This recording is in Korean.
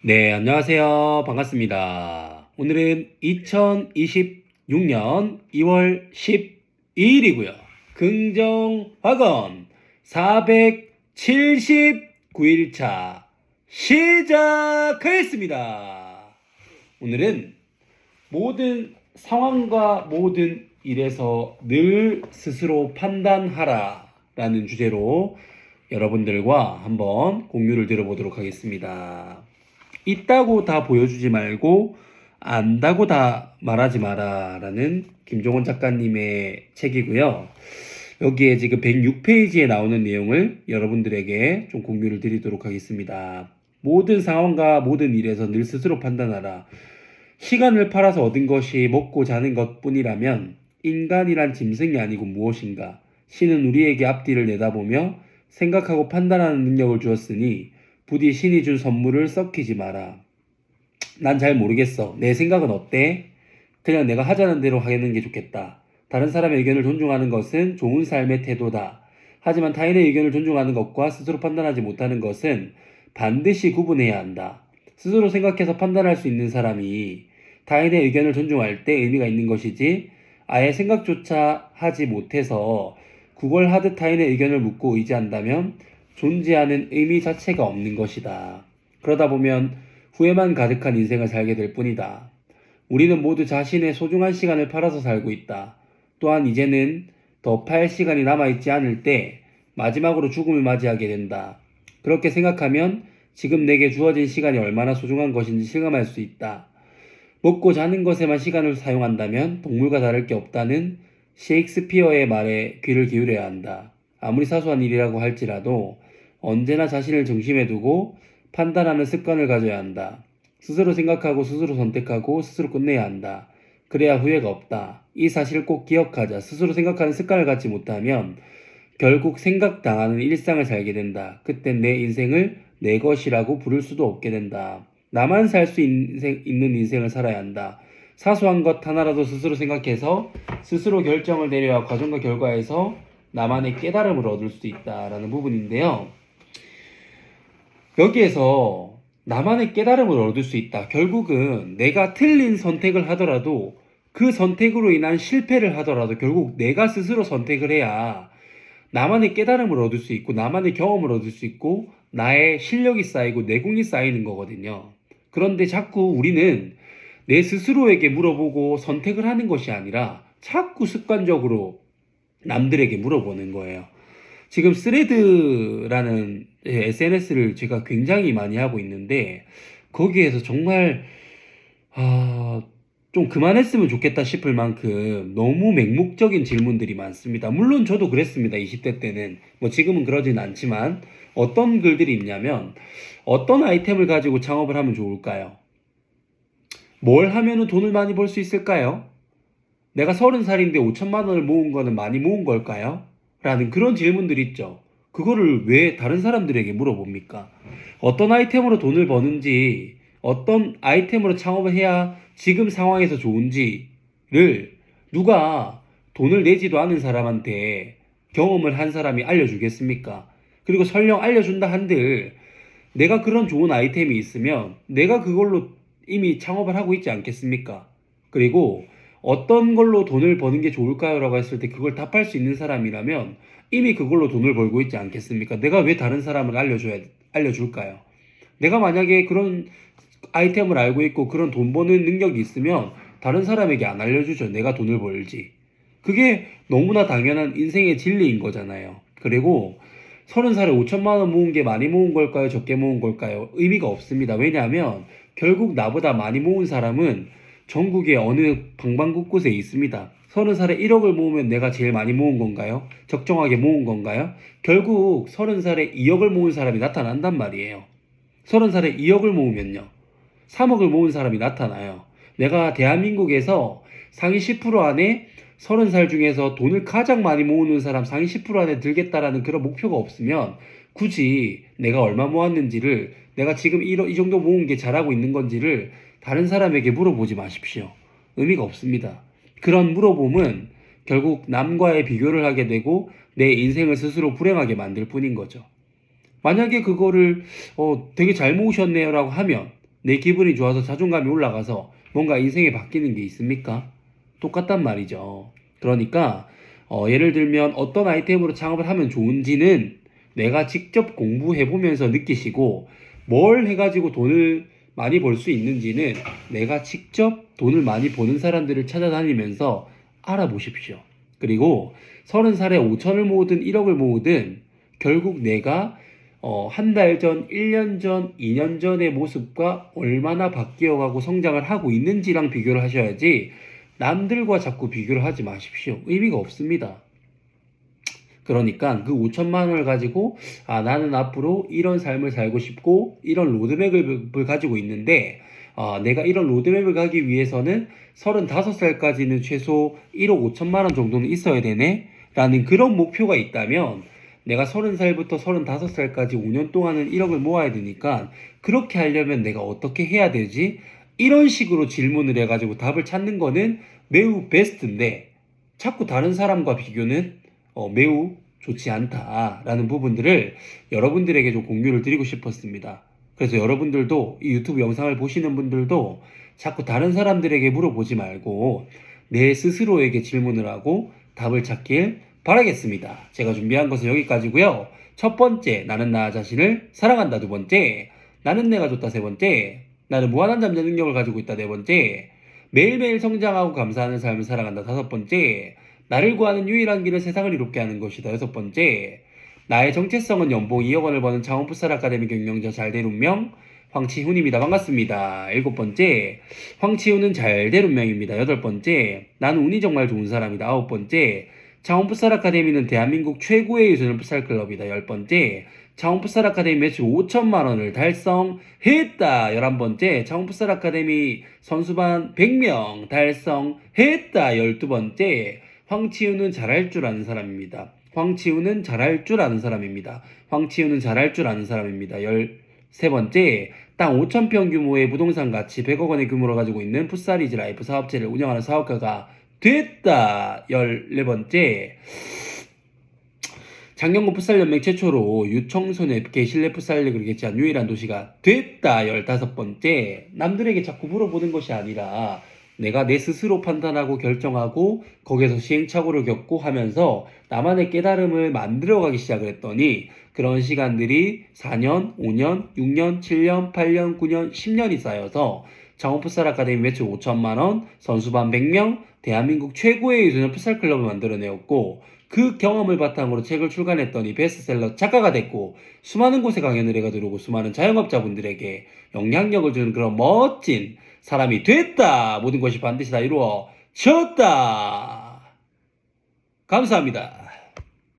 네, 안녕하세요. 반갑습니다. 오늘은 2026년 2월 12일이고요. 긍정학원 479일차 시작하겠습니다. 오늘은 모든 상황과 모든 일에서 늘 스스로 판단하라 라는 주제로 여러분들과 한번 공유를 들어보도록 하겠습니다. 있다고 다 보여주지 말고 안다고 다 말하지 마라 라는 김종원 작가님의 책이고요. 여기에 지금 106페이지에 나오는 내용을 여러분들에게 좀 공유를 드리도록 하겠습니다. 모든 상황과 모든 일에서 늘 스스로 판단하라. 시간을 팔아서 얻은 것이 먹고 자는 것뿐이라면 인간이란 짐승이 아니고 무엇인가. 신은 우리에게 앞뒤를 내다보며 생각하고 판단하는 능력을 주었으니 부디 신이 준 선물을 썩히지 마라. 난 잘 모르겠어. 내 생각은 어때? 그냥 내가 하자는 대로 하는 게 좋겠다. 다른 사람의 의견을 존중하는 것은 좋은 삶의 태도다. 하지만 타인의 의견을 존중하는 것과 스스로 판단하지 못하는 것은 반드시 구분해야 한다. 스스로 생각해서 판단할 수 있는 사람이 타인의 의견을 존중할 때 의미가 있는 것이지 아예 생각조차 하지 못해서 구걸하듯 타인의 의견을 묻고 의지한다면 존재하는 의미 자체가 없는 것이다. 그러다 보면 후회만 가득한 인생을 살게 될 뿐이다. 우리는 모두 자신의 소중한 시간을 팔아서 살고 있다. 또한 이제는 더 팔 시간이 남아있지 않을 때 마지막으로 죽음을 맞이하게 된다. 그렇게 생각하면 지금 내게 주어진 시간이 얼마나 소중한 것인지 실감할 수 있다. 먹고 자는 것에만 시간을 사용한다면 동물과 다를 게 없다는 셰익스피어의 말에 귀를 기울여야 한다. 아무리 사소한 일이라고 할지라도 언제나 자신을 중심에 두고 판단하는 습관을 가져야 한다. 스스로 생각하고 스스로 선택하고 스스로 끝내야 한다. 그래야 후회가 없다. 이 사실을 꼭 기억하자. 스스로 생각하는 습관을 갖지 못하면 결국 생각당하는 일상을 살게 된다. 그땐 내 인생을 내 것이라고 부를 수도 없게 된다. 나만 살 수 있는 인생을 살아야 한다. 사소한 것 하나라도 스스로 생각해서 스스로 결정을 내려야 과정과 결과에서 나만의 깨달음을 얻을 수 있다라는 부분인데요. 여기에서 나만의 깨달음을 얻을 수 있다. 결국은 내가 틀린 선택을 하더라도 그 선택으로 인한 실패를 하더라도 결국 내가 스스로 선택을 해야 나만의 깨달음을 얻을 수 있고 나만의 경험을 얻을 수 있고 나의 실력이 쌓이고 내공이 쌓이는 거거든요. 그런데 자꾸 우리는 내 스스로에게 물어보고 선택을 하는 것이 아니라 자꾸 습관적으로 남들에게 물어보는 거예요. 지금 스레드라는 SNS를 제가 굉장히 많이 하고 있는데 거기에서 정말 좀 그만했으면 좋겠다 싶을 만큼 너무 맹목적인 질문들이 많습니다. 물론 저도 그랬습니다. 20대 때는. 뭐 지금은 그러진 않지만 어떤 글들이 있냐면 어떤 아이템을 가지고 창업을 하면 좋을까요? 뭘 하면 돈을 많이 벌 수 있을까요? 내가 30살인데 5천만 원을 모은 거는 많이 모은 걸까요? 라는 그런 질문들이 있죠. 그거를 왜 다른 사람들에게 물어봅니까? 어떤 아이템으로 돈을 버는지, 어떤 아이템으로 창업을 해야 지금 상황에서 좋은지를 누가 돈을 내지도 않은 사람한테 경험을 한 사람이 알려주겠습니까? 그리고 설령 알려준다 한들 내가 그런 좋은 아이템이 있으면 내가 그걸로 이미 창업을 하고 있지 않겠습니까? 그리고 어떤 걸로 돈을 버는 게 좋을까요? 라고 했을 때 그걸 답할 수 있는 사람이라면 이미 그걸로 돈을 벌고 있지 않겠습니까? 내가 왜 다른 사람을 알려줄까요? 내가 만약에 그런 아이템을 알고 있고 그런 돈 버는 능력이 있으면 다른 사람에게 안 알려주죠. 내가 돈을 벌지. 그게 너무나 당연한 인생의 진리인 거잖아요. 그리고 30살에 5천만 원 모은 게 많이 모은 걸까요? 적게 모은 걸까요? 의미가 없습니다. 왜냐하면 결국 나보다 많이 모은 사람은 전국의 어느 방방곳곳에 있습니다. 30살에 1억을 모으면 내가 제일 많이 모은 건가요? 적정하게 모은 건가요? 결국 30살에 2억을 모은 사람이 나타난단 말이에요. 30살에 2억을 모으면요. 3억을 모은 사람이 나타나요. 내가 대한민국에서 상위 10% 안에 30살 중에서 돈을 가장 많이 모으는 사람 상위 10% 안에 들겠다라는 그런 목표가 없으면 굳이 내가 얼마 모았는지를 내가 지금 이 정도 모은 게 잘하고 있는 건지를 다른 사람에게 물어보지 마십시오. 의미가 없습니다. 그런 물어봄은 결국 남과의 비교를 하게 되고 내 인생을 스스로 불행하게 만들 뿐인 거죠. 만약에 그거를 되게 잘 모으셨네요 라고 하면 내 기분이 좋아서 자존감이 올라가서 뭔가 인생이 바뀌는 게 있습니까? 똑같단 말이죠. 그러니까 예를 들면 어떤 아이템으로 창업을 하면 좋은지는 내가 직접 공부해보면서 느끼시고, 뭘 해가지고 돈을 많이 벌 수 있는지는 내가 직접 돈을 많이 버는 사람들을 찾아다니면서 알아보십시오. 그리고 30살에 5천을 모으든 1억을 모으든 결국 내가 한 달 전, 1년 전, 2년 전의 모습과 얼마나 바뀌어가고 성장을 하고 있는지랑 비교를 하셔야지, 남들과 자꾸 비교를 하지 마십시오. 의미가 없습니다. 그러니까 그 5천만 원을 가지고 나는 앞으로 이런 삶을 살고 싶고 이런 로드맵을 가지고 있는데, 내가 이런 로드맵을 가기 위해서는 35살까지는 최소 1억 5천만 원 정도는 있어야 되네 라는 그런 목표가 있다면, 내가 30살부터 35살까지 5년 동안은 1억을 모아야 되니까 그렇게 하려면 내가 어떻게 해야 되지? 이런 식으로 질문을 해가지고 답을 찾는 거는 매우 베스트인데, 자꾸 다른 사람과 비교는 매우 좋지 않다라는 부분들을 여러분들에게 좀 공유를 드리고 싶었습니다. 그래서 여러분들도, 이 유튜브 영상을 보시는 분들도 자꾸 다른 사람들에게 물어보지 말고 내 스스로에게 질문을 하고 답을 찾길 바라겠습니다. 제가 준비한 것은 여기까지고요. 첫 번째, 나는 나 자신을 사랑한다. 두 번째, 나는 내가 좋다. 세 번째, 나는 무한한 잠재 능력을 가지고 있다. 네 번째, 매일매일 성장하고 감사하는 삶을 살아간다. 다섯 번째, 나를 구하는 유일한 길은 세상을 이롭게 하는 것이다. 여섯 번째, 나의 정체성은 연봉 2억 원을 버는 창원 풋살 아카데미 경영자 잘된 운명 황치훈입니다. 반갑습니다. 일곱 번째, 황치훈은 잘된 운명입니다. 여덟 번째, 나는 운이 정말 좋은 사람이다. 아홉 번째, 창원 풋살 아카데미는 대한민국 최고의 유소년 풋살 클럽이다. 열 번째, 창원 풋살 아카데미 매출 5천만 원을 달성했다. 11번째, 창원 풋살 아카데미 선수반 100명 달성했다. 12번째, 황치훈은 잘할 줄 아는 사람입니다. 황치훈은 잘할 줄 아는 사람입니다. 황치훈은 잘할 줄 아는 사람입니다. 13번째, 땅 5천평 규모의 부동산 가치 100억 원의 규모를 가지고 있는 풋살이즈 라이프 사업체를 운영하는 사업가가 됐다. 14번째, 장경고 풋살연맹 최초로 유청소년 FK 실내 풋살 리그를 개최한 유일한 도시가 됐다. 15번째, 남들에게 자꾸 물어보는 것이 아니라 내가 내 스스로 판단하고 결정하고 거기에서 시행착오를 겪고 하면서 나만의 깨달음을 만들어가기 시작을 했더니 그런 시간들이 4년, 5년, 6년, 7년, 8년, 9년, 10년이 쌓여서 창원 풋살 아카데미 매출 5천만 원, 선수반 100명, 대한민국 최고의 유소년 풋살 클럽을 만들어내었고, 그 경험을 바탕으로 책을 출간했더니 베스트셀러 작가가 됐고, 수많은 곳에 강연을 해가 들어오고 수많은 자영업자분들에게 영향력을 주는 그런 멋진 사람이 됐다. 모든 것이 반드시 다 이루어졌다. 감사합니다.